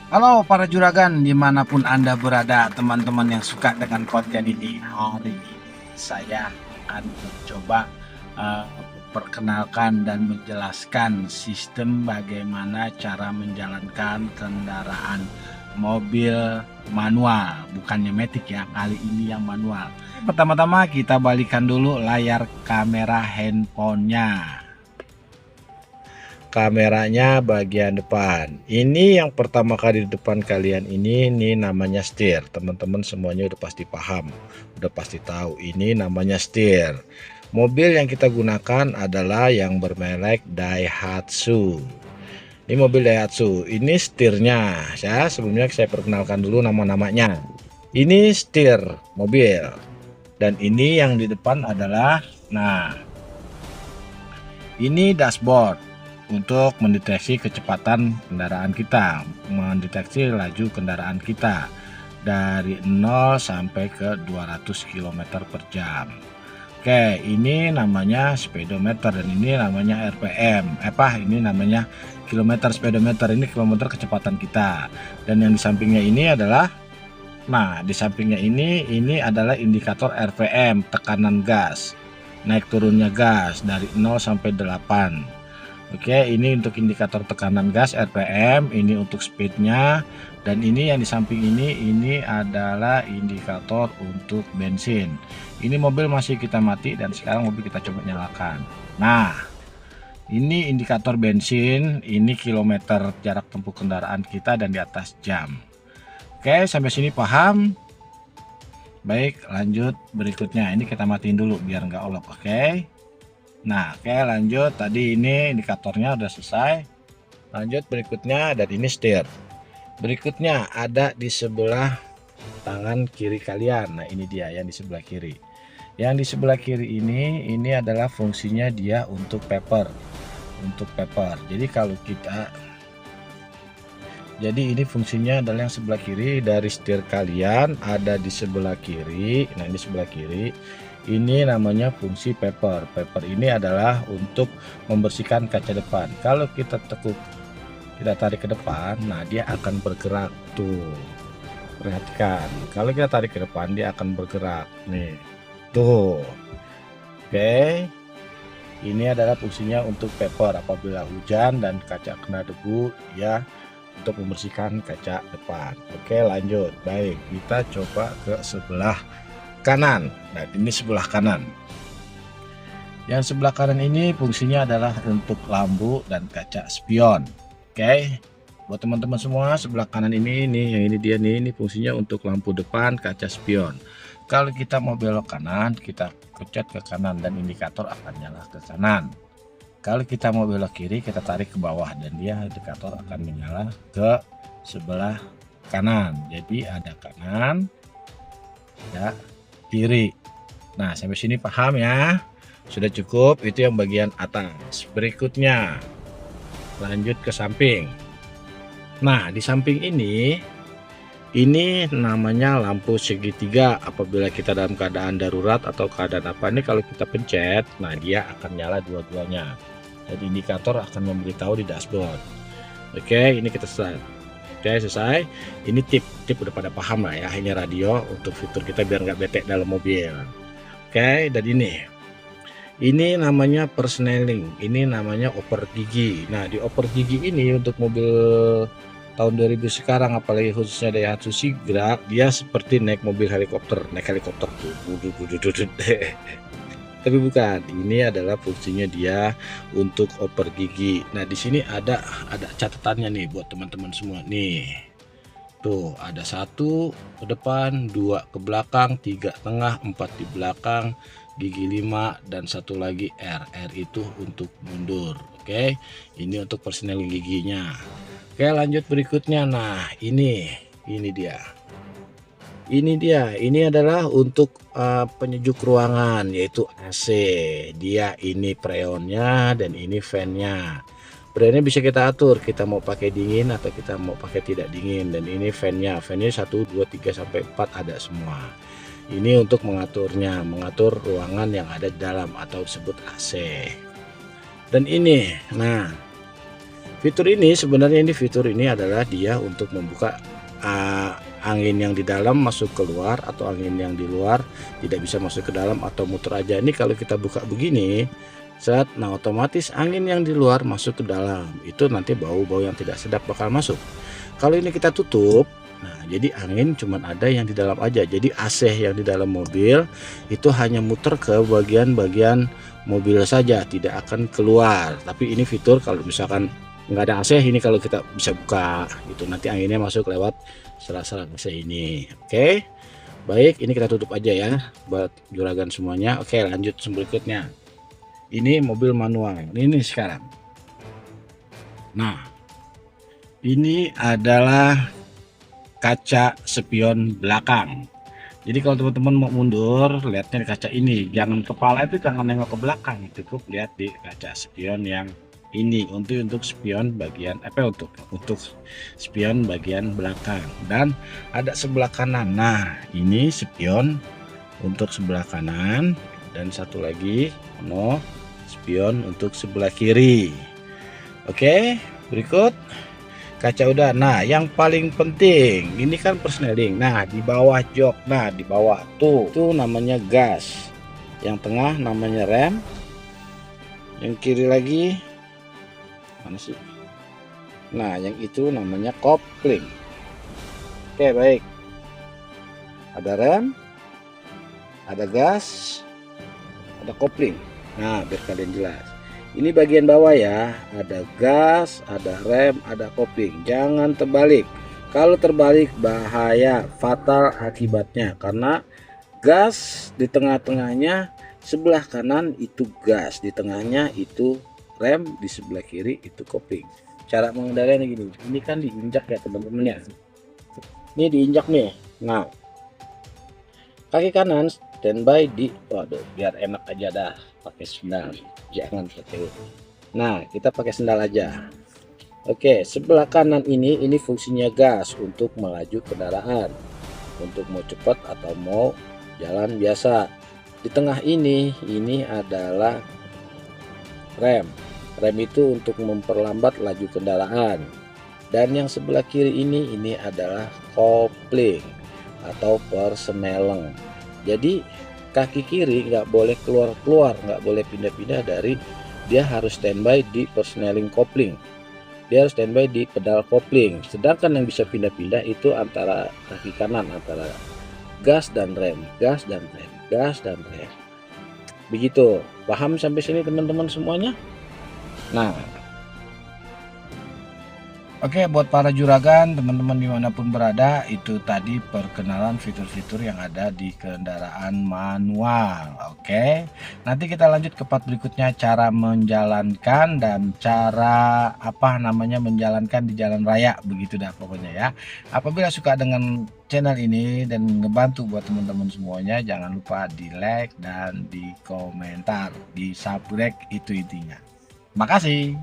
Halo para juragan, dimanapun Anda berada, teman-teman yang suka dengan konten ini. Hari ini saya akan mencoba memperkenalkan dan menjelaskan sistem bagaimana cara menjalankan kendaraan mobil manual, bukannya matic ya, kali ini yang manual. Pertama-tama kita balikan dulu layar kamera handphonenya. Kameranya bagian depan. Ini yang pertama kali di depan kalian ini namanya setir. Teman-teman semuanya udah pasti paham, udah pasti tahu ini namanya setir. Mobil yang kita gunakan adalah yang bermerek Daihatsu. Ini mobil Daihatsu. Ini setirnya. Sebelumnya saya perkenalkan dulu nama-namanya. Ini setir mobil. Dan ini yang di depan adalah, nah, ini dashboard untuk mendeteksi kecepatan kendaraan kita, mendeteksi laju kendaraan kita dari 0 sampai ke 200 km per jam. Oke, ini namanya speedometer dan ini namanya RPM. Ini namanya kilometer speedometer, ini kilometer kecepatan kita. Dan yang di sampingnya ini adalah, nah, di sampingnya ini adalah indikator RPM, tekanan gas. Naik turunnya gas dari 0 sampai 8. Oke, ini untuk indikator tekanan gas RPM, ini untuk speednya, dan ini yang di samping ini adalah indikator untuk bensin. Ini mobil masih kita mati dan sekarang mobil kita coba nyalakan. Nah, ini indikator bensin, ini kilometer jarak tempuh kendaraan kita dan di atas jam. Oke, sampai sini paham? Baik, lanjut berikutnya. Ini kita matiin dulu biar nggak olok, oke? Nah, oke, lanjut. Tadi ini indikatornya udah selesai. Lanjut berikutnya, dan ini setir. Berikutnya ada di sebelah tangan kiri kalian. Nah, ini dia yang di sebelah kiri. Yang di sebelah kiri ini adalah fungsinya dia untuk paper. Untuk paper. Jadi ini fungsinya adalah yang sebelah kiri dari setir kalian ada di sebelah kiri. Nah, ini sebelah kiri. Ini namanya fungsi paper. Paper ini adalah untuk membersihkan kaca depan. Kalau kita tekuk, kita tarik ke depan, nah dia akan bergerak tuh. Perhatikan, kalau kita tarik ke depan dia akan bergerak. Nih, tuh. Oke. Ini adalah fungsinya untuk paper. Apabila hujan dan kaca kena debu, ya untuk membersihkan kaca depan. Oke, lanjut. Baik, kita coba ke sebelah kanan. Nah, ini sebelah kanan. Yang sebelah kanan ini fungsinya adalah untuk lampu dan kaca spion. Oke, buat teman-teman semua, sebelah kanan ini yang ini dia nih, ini fungsinya untuk lampu depan, kaca spion. Kalau kita mau belok kanan, kita pencet ke kanan dan indikator akan nyala ke kanan. Kalau kita mau belok kiri, kita tarik ke bawah dan dia indikator akan menyala ke sebelah kanan. Jadi ada kanan, ya, kiri. Nah, sampai sini paham ya? Sudah cukup, itu yang bagian atas. Berikutnya lanjut ke samping. Nah, di samping ini namanya lampu segitiga. Apabila kita dalam keadaan darurat atau keadaan apa, ini kalau kita pencet, nah dia akan nyala dua-duanya. Jadi indikator akan memberitahu di dashboard. Oke, ini kita selesai. Oke, selesai. Ini tip udah pada paham lah ya. Ini radio untuk fitur kita biar nggak bete dalam mobil. Oke, dan ini namanya persneling. Ini namanya oper gigi. Nah, di oper gigi ini untuk mobil tahun 2000 sekarang, apalagi khususnya Daihatsu Sigra, dia seperti naik mobil helikopter, tuh. Tapi bukan, ini adalah fungsinya dia untuk oper gigi. Nah, di sini ada catatannya nih buat teman-teman semua nih. Tuh, ada 1 ke depan, 2 ke belakang, 3 tengah, 4 di belakang, gigi 5 dan 1 lagi R. R itu untuk mundur. Oke, ini untuk persneling giginya. Oke, lanjut berikutnya. Nah, ini dia. Ini adalah untuk penyejuk ruangan, yaitu AC. Dia ini freonnya dan ini fan-nya. Freonnya bisa kita atur, kita mau pakai dingin atau kita mau pakai tidak dingin. Dan ini fan-nya 1, 2, 3 sampai 4 ada semua. Ini untuk mengaturnya, mengatur ruangan yang ada di dalam atau disebut AC. Dan ini, nah, Fitur ini sebenarnya fitur ini adalah dia untuk membuka angin yang di dalam masuk keluar, atau angin yang di luar tidak bisa masuk ke dalam, atau muter aja. Ini kalau kita buka begini, nah otomatis angin yang di luar masuk ke dalam. Itu nanti bau-bau yang tidak sedap bakal masuk. Kalau ini kita tutup, nah jadi angin cuman ada yang di dalam aja. Jadi AC yang di dalam mobil itu hanya muter ke bagian-bagian mobil saja, tidak akan keluar. Tapi ini fitur kalau misalkan nggak ada AC, ini kalau kita bisa buka itu nanti anginnya masuk lewat sela-sela AC ini. Oke, baik, ini kita tutup aja ya buat juragan semuanya. Oke, lanjut berikutnya. Ini mobil manual ini sekarang. Nah, ini adalah kaca spion belakang. Jadi kalau teman-teman mau mundur, lihatnya di kaca ini, jangan kepala itu jangan nengok ke belakang, cukup lihat di kaca spion yang ini untuk spion bagian untuk spion bagian belakang. Dan ada sebelah kanan. Nah, ini spion untuk sebelah kanan, dan satu lagi spion untuk sebelah kiri. Oke, berikut kaca udah. Nah, yang paling penting ini kan persneling. Nah, di bawah jok, nah di bawah tuh namanya gas, yang tengah namanya rem, yang kiri lagi mana sih? Nah, yang itu namanya kopling. Oke, baik, ada rem, ada gas, ada kopling. Nah, biar kalian jelas, ini bagian bawah ya, ada gas, ada rem, ada kopling. Jangan terbalik. Kalau terbalik bahaya, fatal akibatnya, karena gas di tengah-tengahnya sebelah kanan itu gas, di tengahnya itu rem, di sebelah kiri itu kopling. Cara mengendalinya gini, ini kan diinjak ya teman-teman ya, ini diinjak nih. Nah, kaki kanan standby di, waduh biar enak aja dah pakai sendal, jangan pakai. Nah, kita pakai sendal aja. Oke, sebelah kanan ini fungsinya gas untuk melaju kendaraan, untuk mau cepat atau mau jalan biasa. Di tengah ini adalah rem. Rem itu untuk memperlambat laju kendaraan. Dan yang sebelah kiri ini adalah kopling atau persneleng. Jadi kaki kiri nggak boleh keluar-keluar, nggak boleh pindah-pindah dari, dia harus standby di persneling kopling, dia harus standby di pedal kopling. Sedangkan yang bisa pindah-pindah itu antara kaki kanan, antara gas dan rem, gas dan rem, gas dan rem. Begitu, paham sampai sini teman-teman semuanya? Nah, oke, buat para juragan, teman-teman dimanapun berada, itu tadi perkenalan fitur-fitur yang ada di kendaraan manual. Oke, nanti kita lanjut ke part berikutnya, cara menjalankan dan cara menjalankan di jalan raya, begitu dah pokoknya ya. Apabila suka dengan channel ini dan ngebantu buat teman-teman semuanya, jangan lupa di like dan di komentar, di subscribe, itu intinya. Makasih.